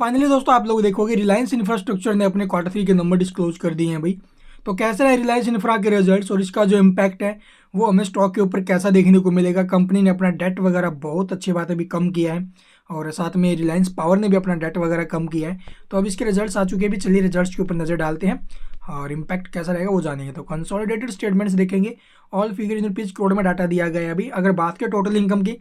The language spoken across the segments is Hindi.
फाइनली दोस्तों आप लोग देखोगे रिलायंस इंफ्रास्ट्रक्चर ने अपने क्वार्टर 3 के नंबर डिस्क्लोज कर दिए हैं भाई। तो कैसे रहे रिलायंस इंफ्रा के रिजल्ट्स और इसका जो इम्पैक्ट है वो हमें स्टॉक के ऊपर कैसा देखने को मिलेगा। कंपनी ने अपना डेट वगैरह बहुत अच्छी बात है भी कम किया है और साथ में रिलायंस पावर ने भी अपना डेट वगैरह कम किया है। तो अब इसके रिजल्ट्स आ चुके हैं भी, चलिए रिजल्ट्स के ऊपर नजर डालते हैं और इम्पैक्ट कैसा रहेगा वो जानेंगे। तो कंसोलिडेटेड स्टेटमेंट्स देखेंगे, all figure in rupees crore में डाटा दिया गया है अभी। अगर बात करें टोटल इनकम की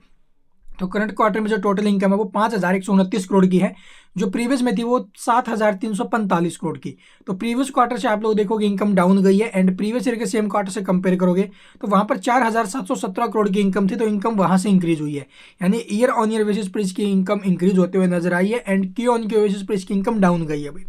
तो करंट क्वार्टर में जो टोटल इनकम है वो 5,129 करोड़ की है, जो प्रीवियस में थी वो 7,345 करोड़ की। तो प्रीवियस क्वार्टर से आप लोग देखोगे इनकम डाउन गई है एंड प्रीवियस ईयर के सेम क्वार्टर से कंपेयर करोगे तो वहां पर 4,717 करोड़ की इनकम थी, तो इनकम वहां से इंक्रीज हुई है। यानी ईयर ऑन ईयर बेसिस पर इसकी इनकम इंक्रीज होते हुए नजर आई है and Q on Q basis पर इसकी इनकम डाउन गई है भाई।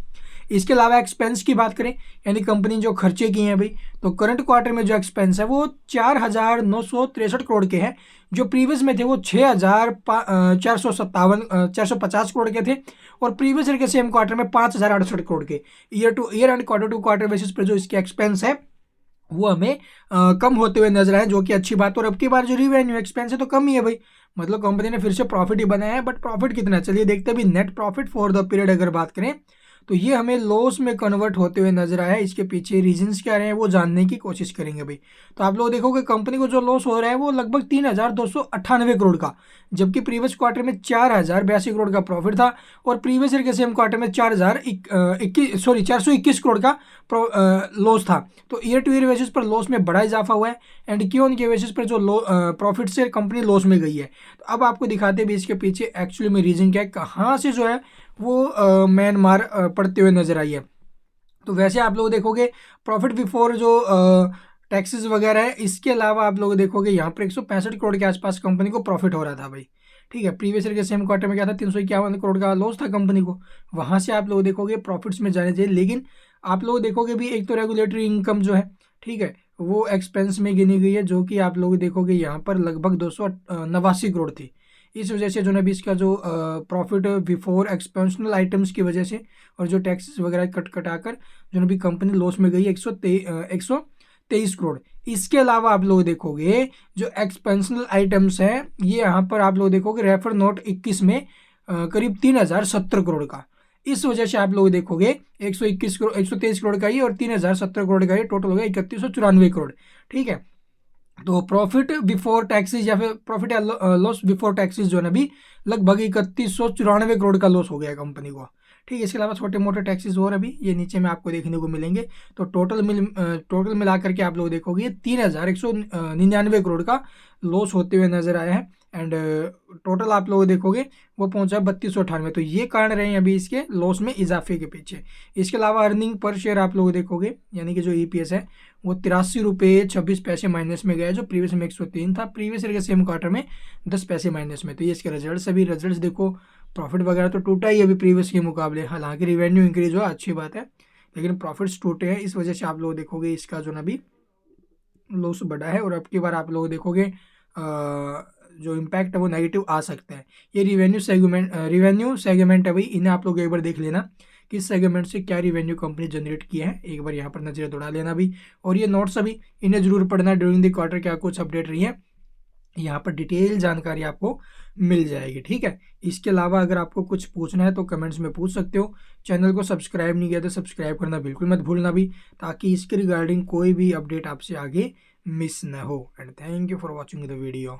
इसके अलावा एक्सपेंस की बात करें यानी कंपनी जो खर्चे किए हैं भाई, तो करंट क्वार्टर में जो एक्सपेंस है वो 4,963 करोड़ के हैं, जो प्रीवियस में थे वो 450 करोड़ के थे और प्रीवियस ईयर के सेम क्वार्टर में 5,068 करोड़ के। Year to year and quarter to quarter basis पर जो इसके एक्सपेंस है वो हमें कम होते हुए नजर आए, जो कि अच्छी बात है। और अब की बार जो रिवेन्यू एक्सपेंस है तो कम ही है भाई, मतलब कंपनी ने फिर से प्रॉफिट ही बनाया है, बट प्रॉफिट कितना है चलिए देखते हैं भी। Net profit for the period अगर बात करें तो ये हमें लॉस में कन्वर्ट होते हुए नजर आया है। इसके पीछे रीजंस क्या रहे हैं वो जानने की कोशिश करेंगे भाई। तो आप लोग देखोगे कंपनी को जो लॉस हो रहा है वो लगभग 3,298 करोड़ का, जबकि प्रीवियस क्वार्टर में 4,082 करोड़ का प्रॉफिट था और प्रीवियस ईयर के सेम क्वार्टर में 421 करोड़ का लॉस था। तो ईयर टू ईयर बेसिस पर लॉस में बड़ा इजाफा हुआ है एंड क्यू ऑन के बेसिस पर जो प्रॉफिट से कंपनी लॉस में गई है। तो अब आपको दिखाते भी इसके पीछे एक्चुअली में रीजन क्या है, कहाँ से जो है वो मैन मार पड़ते हुए नजर आई है। तो वैसे आप लोग देखोगे प्रॉफिट बिफोर जो टैक्सेस वगैरह है, इसके अलावा आप लोग देखोगे यहाँ पर 165 करोड़ के आसपास कंपनी को प्रॉफिट हो रहा था भाई। ठीक है, प्रीवियस ईयर के सेम क्वार्टर में क्या था, 351 करोड़ का लॉस था कंपनी को, वहां से आप लोग देखोगे प्रॉफिट्स में जाने चाहिए। लेकिन आप लोग देखोगे भी एक तो रेगुलेटरी इनकम जो है, ठीक है, वो एक्सपेंस में गिनी गई है, जो कि आप लोग देखोगे यहाँ पर लगभग 289 करोड़ थी। इस वजह से जो है इसका जो प्रॉफिट बिफोर एक्सपेंशनल आइटम्स की वजह से और जो टैक्सेस वगैरह कट कटाकर जो भी कंपनी लॉस में गई 123 करोड़। इसके अलावा आप लोग देखोगे जो एक्सपेंशनल आइटम्स हैं ये यहाँ पर आप लोग देखोगे रेफर नोट 21 में करीब 3,070 करोड़ का। इस वजह से आप लोग देखोगे 121 करोड़ 123 करोड़ का ही और 3,070 करोड़ का ही टोटल हो गया 3,194 करोड़। ठीक है, तो प्रॉफिट बिफोर टैक्सेस या फिर प्रॉफिट या लॉस बिफोर टैक्सेस जो है ना अभी लगभग 3,194 करोड़ का लॉस हो गया कंपनी को। ठीक है, इसके अलावा छोटे मोटे टैक्सेस और अभी ये नीचे में आपको देखने को मिलेंगे। तो टोटल मिला करके आप लोग देखोगे 3,199 करोड़ का लॉस होते हुए नजर आया है एंड टोटल आप लोग देखोगे वो पहुंचा 3,298। तो ये कारण रहे हैं अभी इसके लॉस में इजाफे के पीछे। इसके अलावा अर्निंग पर शेयर आप लोग देखोगे यानी कि जो ईपीएस है वो 83 रुपये 26 पैसे माइनस में गया, जो प्रीवियस में 103 था, प्रीवियस ईयर के सेम क्वार्टर में 10 पैसे माइनस में। तो ये इसके रिजल्ट्स अभी रिजल्ट्स देखो, प्रॉफिट वगैरह तो टूटा ही अभी प्रीवियस के मुकाबले, हालांकि रिवेन्यू इंक्रीज हुआ अच्छी बात है लेकिन प्रॉफिट्स टूटे हैं। इस वजह से आप लोग देखोगे इसका जो ना अभी लॉस बढ़ा है और अब की बार आप लोग देखोगे जो इम्पैक्ट है वो नेगेटिव आ सकता है। ये रिवेन्यू सेगमेंट है भाई, इन्हें आप लोग एक बार देख लेना किस सेगमेंट से क्या रिवेन्यू कंपनी जनरेट किया है, एक बार यहाँ पर नजर दौड़ा लेना भी। और ये नोट्स अभी इन्हें जरूर पढ़ना, ड्यूरिंग द क्वार्टर क्या कुछ अपडेट रही है यहाँ पर डिटेल जानकारी आपको मिल जाएगी। ठीक है, इसके अलावा अगर आपको कुछ पूछना है तो कमेंट्स में पूछ सकते हो। चैनल को सब्सक्राइब नहीं किया तो सब्सक्राइब करना बिल्कुल मत भूलना भी, ताकि इसके रिगार्डिंग कोई भी अपडेट आपसे आगे मिस ना हो। And thank you for watching the video.